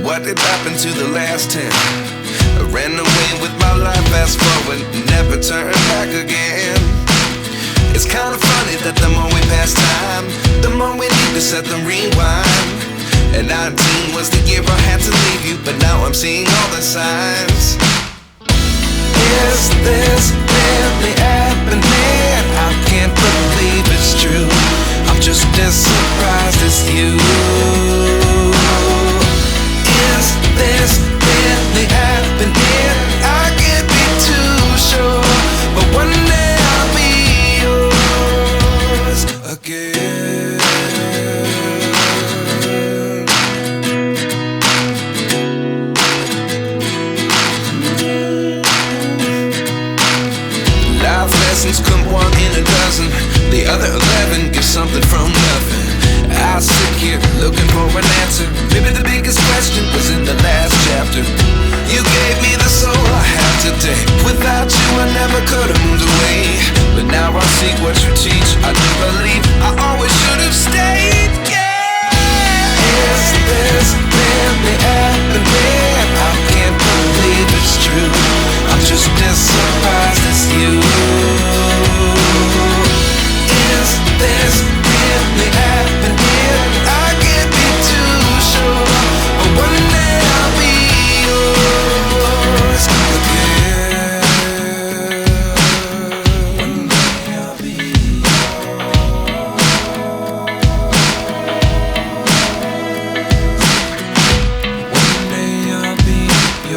what did happen to the last 10? I ran away with my life, fast forward, never turn back again. It's kind of funny that the more we pass time, the more we need to set them rewind. And 19 was the year I had to leave you, but now I'm seeing all the signs. Is this really happening? I can't believe it's true. I'm just as surprised as you. Is this really happening? I can't be too sure, but one day I'll be yours again. Life lessons come one in a dozen. The other 11 get something from nothing. I sit here looking for an answer. Maybe the biggest question was in the last chapter. You gave me the soul I have today. Without you I never could have moved away. But now I see what you teach. I do believe I